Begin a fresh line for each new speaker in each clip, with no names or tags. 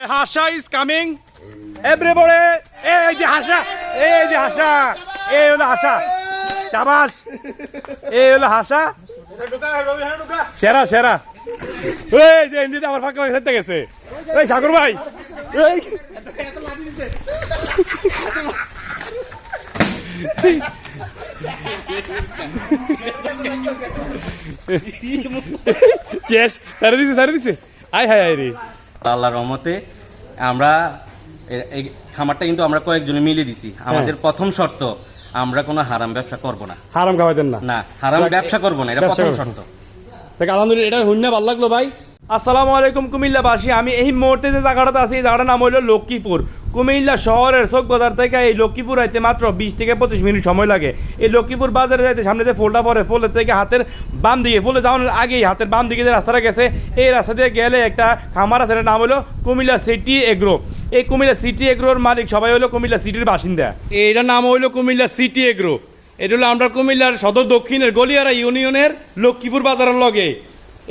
Hasha is coming. Everybody, এই যে হাসা, এই যে হাসা, এই হলো হাসা। শাবাশ। এই হলো হাসা। সেরা সেরা। এই যে এমনিতে আমার ফাঁকা হয়ে গেছে। এই সাগর ভাই। এই চেস সারে দিছে আয় হায় আয় রে
আল্লাহর রহমতে আমরা এই খামারটা কিন্তু আমরা কয়েকজনে মিলে দিছি। আমাদের প্রথম শর্ত আমরা কোনো হারাম ব্যবসা করব না।
হারাম খাওয়াতেন না?
না, হারাম ব্যবসা করব না, এটা প্রথম শর্ত।
দেখ আলহামদুলিল্লাহ, এটা শুনে ভালো লাগলো ভাই। আসসালামু আলাইকুম কুমিল্লাবাসী, আমি এই মুহূর্তে যে জায়গাটাতে আছি এই জায়গাটার নাম হলো লক্ষ্মীপুর। কুমিল্লা শহরের চক বাজার থেকে এই লক্ষ্মীপুর আইতে মাত্র 20 থেকে 25 মিনিট সময় লাগে। এই লক্ষ্মীপুর বাজারে যাইতে সামনে যে ফুলটা পরে, ফুলের থেকে হাতের বাম দিকে, ফুলে যাওয়ার আগেই হাতের বাম দিকে যে রাস্তাটা গেছে, এই রাস্তা দিয়ে গেলে একটা খামার আছে, এটার নাম হলো কুমিল্লা সিটি এগ্রো। এই কুমিল্লা সিটি এগ্রোর মালিক সবাই হলো কুমিল্লা সিটির বাসিন্দা। এইটার নাম হলো কুমিল্লা সিটি এগ্রো। এটা হলো আমরা কুমিল্লার সদর দক্ষিণের গলিয়ারা ইউনিয়নের লক্ষ্মীপুর বাজারের লগে।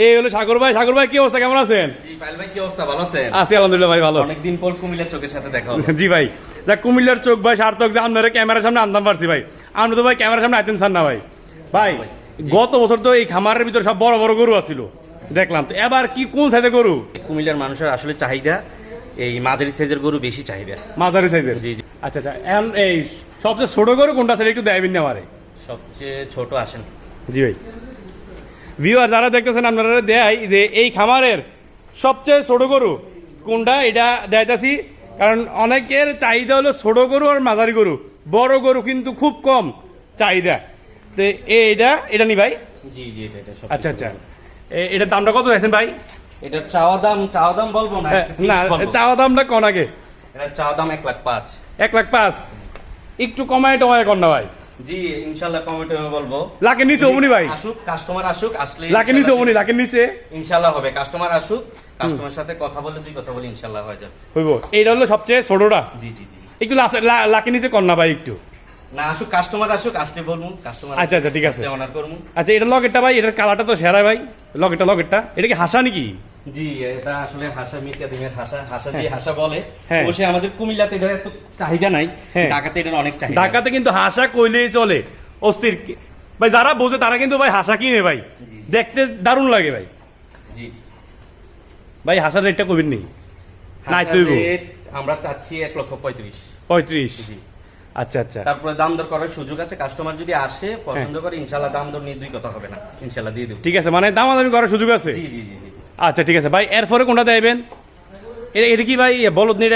এই হলো সাগর ভাই। সাগর ভাই কি অবস্থা, কেমন আছেন?
জি ভাই, কি অবস্থা, ভালো আছেন?
আছি আলহামদুলিল্লাহ ভাই, ভালো।
অনেকদিন পর কুমিল্লার চোখের সাথে দেখা হলো।
জি ভাই, দেখ কুমিল্লার চোখ ভাই সার্থক যে আপনারা ক্যামেরার সামনে আনতাম পারছি ভাই। আমরা তো ভাই ক্যামেরার সামনে আইতেন চান না ভাই। ভাই গত বছর তো এই খামারের ভিতরে সব বড় বড় গরু আছিল দেখলাম, তো এবার কি কোন সাইজের গরু?
কুমিল্লার মানুষের আসলে চাহিদা এই মাঝারি সাইজের গরু বেশি চাহিদা।
মাঝারি সাইজের?
জি জি।
আচ্ছা আচ্ছা, এখন এই সবচেয়ে ছোট গরু কোনটা আছে একটু দেখাবেন না আমারে?
সবচেয়ে ছোট আসেন।
জি ভাই, ভিউয়ার যারা দেখতেছেন আপনারা দেয় যে এই খামারের সবচেয়ে ছোট গরু কোনটা, এটা দেখাইতেছি। কারণ অনেকের চাহিদা হলো ছোট গরু আর মাঝারি গরু, বড় গরু কিন্তু খুব কম চাহিদা। তো এটা নি ভাই?
জি জি, এটা
আচ্ছা আচ্ছা, এটার দামটা কত আছেন ভাই?
এটার চাওয়া দাম বলবো না,
না চাওয়া দামটা কোন আগে?
এটা চাওয়া দাম 1,05,000।
1,05,000? একটু কমায় টমায় কর না ভাই।
জি ইনশাআল্লাহ কমেন্টে বলবো।
লাখের নিচে হবনি ভাই?
আসুক কাস্টমার আসুক, আসলে
লাখের নিচে হবনি? লাখের নিচে
ইনশাআল্লাহ হবে। কাস্টমার আসুক, কাস্টমারের সাথে কথা বলে দুই কথা বলে ইনশাআল্লাহ হয়ে যাবে।
হইব। এইটা হলো সবচেয়ে ছোটটা?
জি জি জি।
একটু লাখের নিচে কর না ভাই একটু।
না আসুক, কাস্টমার আসুক, আসলে বলবো কাস্টমার।
আচ্ছা আচ্ছা ঠিক আছে,
অনার করব।
আচ্ছা এটা লকেটটা ভাই, এটার কালারটা তো সেরা ভাই। লকেটটা এটা কি হাসা নাকি?
জি এটা আসলে হাসা, মিটকা দিনের হাসা দিয়ে হাসা বলে।
হ্যাঁ।
অবশ্যই আমাদের কুমিল্লাতে এটার এত চাহিদা নাই, ঢাকাতে এটার অনেক চাহিদা।
ঢাকাতে কিন্তু হাসা কইলেই চলে, অস্থির ভাই। যারা বোঝে তারা কিন্তু ভাই হাসা কিনে ভাই, দেখতে দারুণ লাগে ভাই।
জি
ভাই হাসার রেটটা কইবেন নি? নাই তুইব
আমরা চাচ্ছি 1,35,000।
35?
জি।
আচ্ছা আচ্ছা,
তারপরে দাম দর করার সুযোগ আছে। কাস্টমার যদি আসে পছন্দ করে ইনশাআল্লাহ দাম দর নিয়ে দুই কথা হবে না, ইনশাআল্লাহ দিয়ে দেব।
ঠিক আছে, মানে দামাদামি করার সুযোগ আছে?
জি জি জি জি।
আচ্ছা ঠিক আছে ভাই, এরপরে কোনটা দেবেন? এটা কি ভাই বলদ নি?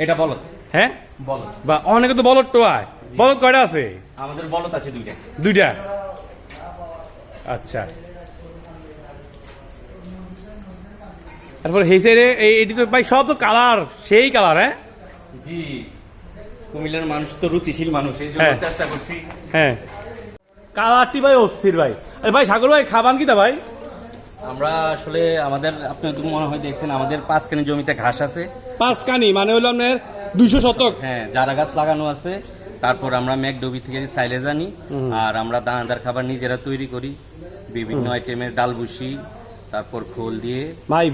এটা বলদ।
হ্যাঁ
বলদ।
বা অনেকে তো বলদ টোয়ায়। বলদ কয়টা আছে?
আমাদের বলদ আছে দুইটা।
দুইটা? আচ্ছা, তারপর এই সাইডে এইটি তো ভাই সব তো কালার, সেই কালার। হ্যাঁ
জি, কুমিল্লার মানুষ তো রুচিশীল মানুষ, এই জন্য
হ্যাঁ।
চেষ্টা করছি।
হ্যাঁ, কালারটি ভাই অস্থির ভাই। ভাই সাগর ভাই খাবান কিটা ভাই?
আমরা আসলে আমাদের, আপনি তো মনে হয় দেখছেন আমাদের 5 কানি জমিতে ঘাস আছে।
5 কানি মানে হলো আপনার 200 শতক?
হ্যাঁ, চারা গাছ লাগানো আছে। তারপর আমরা মেঘডবি থেকে সাইলেজ আনি, আর আমরা দানাদার খাবার নিজেরা তৈরি করি, বিভিন্ন আইটেমের ডাল ভুসি, তারপর খোল দিয়ে।
ভাই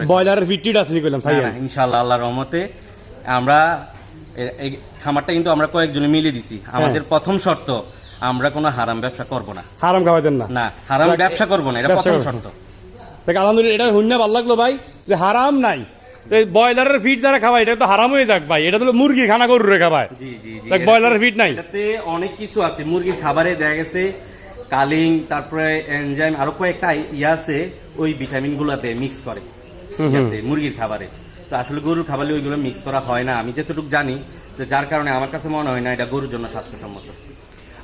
ব্রয়লারের ফিটটিট আছে নি কইলাম সাই?
ইনশাআল্লাহ আল্লাহর রহমতে আমরা এই খামারটা কিন্তু আমরা কয়েকজনে মিলে দিছি। আমাদের প্রথম শর্ত আমরা কোনো হারাম ব্যবসা করব না।
হারাম খাওয়াতেন না?
না, হারাম ব্যবসা করব না, এটা প্রথম শর্ত।
দেখ আলহামদুলিল্লাহ, এটা শুনে ভালো লাগলো ভাই যে হারাম নাই। ব্রয়লারের ফিট যারা খাবায় এটা তো হারাম হয়ে যাক ভাই, এটা তো মুরগি খানা গরুরে খাবায়।
জি জি জি,
দেখ ব্রয়লারের ফিট নাই,
এটাতে অনেক কিছু আছে। মুরগির খাবারে দেখা গেছে কালিং, তারপরে এনজাইম, আরো কয়েকটা ইয়া আছে, ওই ভিটামিন গুলাতে মিক্স করে মুরগির খাবারে। তো আসলে গরুর খাবারে ওইগুলো মিক্স করা হয় না, আমি যতটুকু জানি। তো যার কারণে আমার কাছে মনে হয় না এটা গরুর জন্য স্বাস্থ্যসম্মত।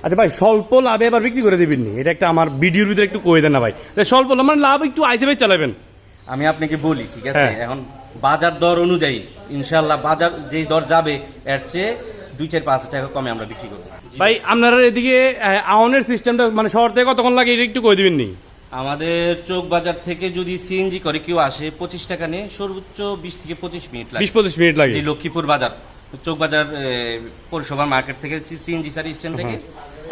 আচ্ছা ভাই, স্বল্প লাভে এবার বিক্রি করে দিবেন নি? এটা একটা আমার ভিডিওর ভিতরে একটু কয়ে দেন না ভাই, স্বল্প মানে লাভ একটু আইসে ভাই চালাবেন।
আমি আপনাকে বলি, ঠিক আছে? এখন বাজার দর অনুযায়ী ইনশাআল্লাহ বাজার যেই দর যাবে এর চেয়ে 2-4-5 টাকা কমে আমরা বিক্রি করবো।
ভাই আপনারা এদিকে আউনের সিস্টেমটা মানে শহর থেকে কতক্ষণ লাগে এটা একটু কয়ে দিবেন নি?
আমাদের চোখ বাজার থেকে যদি সিএনজি করে কেউ আসে 25 টাকা নিয়ে, সর্বোচ্চ 20 থেকে 25 মিনিট লাগে।
20-25 মিনিট লাগে?
যে লক্ষ্মীপুর বাজার, চোখ বাজার পৌরসভা মার্কেট থেকে সিএনজি স্যার স্ট্যান্ড থেকে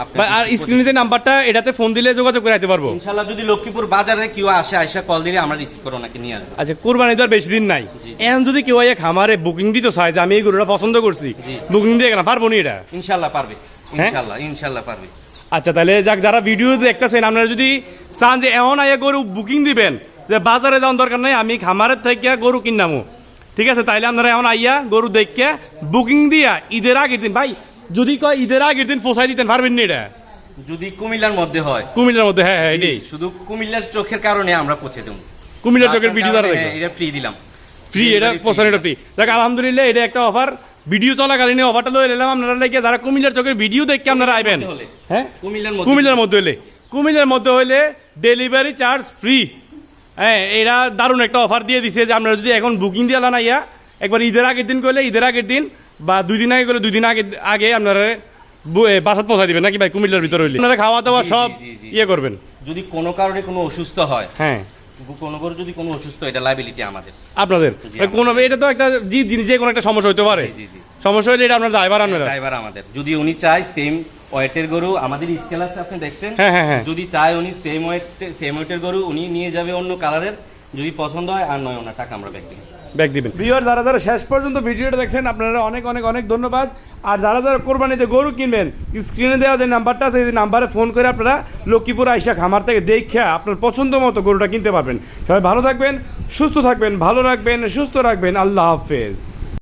আপনার
ভাই, আর স্ক্রিনে যে নাম্বারটা এটাতে ফোন দিলে যোগাযোগ করে আইতে পারবো।
ইনশাল্লাহ যদি লক্ষ্মীপুর বাজারে কেউ আসে আইসা কল দিলে আমরা রিসিভ করে ওনাকে নিয়ে আসবো।
আচ্ছা, কুরবানি তো আর বেশি দিন নাই,
জি।
এখন যদি কেউ আইয়া খামারে বুকিং দিতে চায় যে আমি এই গরুটা পছন্দ করছি,
জি।
বুকিং দিয়ে গেলাম, পারবো নি এটা?
ইনশাল্লাহ পারবে,
হ্যাঁ?
ইনশাল্লাহ পারবে।
আচ্ছা, তাহলে যাক, যারা ভিডিও দেখতেছেন আপনারা যদি চান যে এমন আইয়া গরু বুকিং দিবেন যে বাজারে যাওয়ার দরকার নাই, আমি খামারের থেকে গরু কিনামো, ঠিক আছে, তাইলে আপনারা এমন আইয়া গরু দেখে বুকিং দিয়া ঈদের আগের দিন, ভাই যদি কয় ঈদের আগের দিন পৌঁছাই দিতেন, পারবেন নি এটা?
যদি কুমিল্লার মধ্যে হয়,
কুমিল্লার মধ্যে, হ্যাঁ হ্যাঁ, এটাই
শুধু কুমিল্লার চোখের কারণে আমরা পৌঁছে দেবো।
কুমিল্লার চোখের ভিডিও দ্বারা
হ্যাঁ,
দেখবেন
এটা ফ্রি দিলাম,
ফ্রি, এটা পৌঁছানোটা ফ্রি। দেখ আলহামদুলিল্লাহ, এটা একটা অফার, ভিডিও চলাকালীন অফারটা লয়ে নিলাম আপনারা লাগে, যারা কুমিল্লার চোখের ভিডিও দেখে আপনারা আইবেন।
হলে।
হ্যাঁ,
কুমিল্লার মধ্যে
কুমিল্লার মধ্যে হইলে ডেলিভারি চার্জ ফ্রি। হ্যাঁ, এটা দারুণ একটা অফার দিয়ে দিছে যে আপনারা যদি এখন বুকিং দিয়ে না ইয়া একবার ঈদের আগের দিন করলে ঈদের আগের দিন, বা 2 দিন আগে করলে 2 দিন আগে আপনারা বাসাত পৌঁছাই দিবেন নাকি ভাই, কুমিল্লার ভিতরে হইলে আপনারা খাওয়া দাওয়া
জি,
সব
জি, জি।
ইয়ে করবেন।
যদি কোনো কারণে কোনো অসুস্থ হয়,
হ্যাঁ,
কোনো গরু যদি কোনো অসুস্থ, এটা লাইবিলিটি আমাদের।
আপনাদের
জি,
কোনো, এটা তো একটা যে কোনো একটা সমস্যা হইতে পারে,
জি, জি।
সমস্যা হইলে এটা আপনার ড্রাইভার আপনারা।
ড্রাইভার আমাদের, যদি উনি চায় সেম ওয়েটের গরু, আমাদের স্কেল আছে আপনি দেখছেন,
হ্যাঁ, হ্যাঁ, হ্যাঁ।
যদি চায় উনি সেম ওয়েটের গরু উনি নিয়ে যাবে অন্য কালারের, যদি পছন্দ হয়, আর নয় ওনার টাকা আমরা ব্যাক দিই।
ভিউয়ার যারা যারা শেষ পর্যন্ত ভিডিওটা দেখছেন আপনারা অনেক অনেক অনেক ধন্যবাদ। আর যারা যারা কোরবানিতে গরু কিনবেন, স্ক্রিনে দেওয়া যে নাম্বারটা আছে এই নাম্বারে ফোন করে আপনারা লক্ষ্মীপুর আইসা খামার থেকে দেখে আপনার পছন্দ মতো গরুটা কিনতে পারবেন। সবাই ভালো থাকবেন, সুস্থ থাকবেন, ভালো রাখবেন, সুস্থ রাখবেন। আল্লাহ হাফেজ।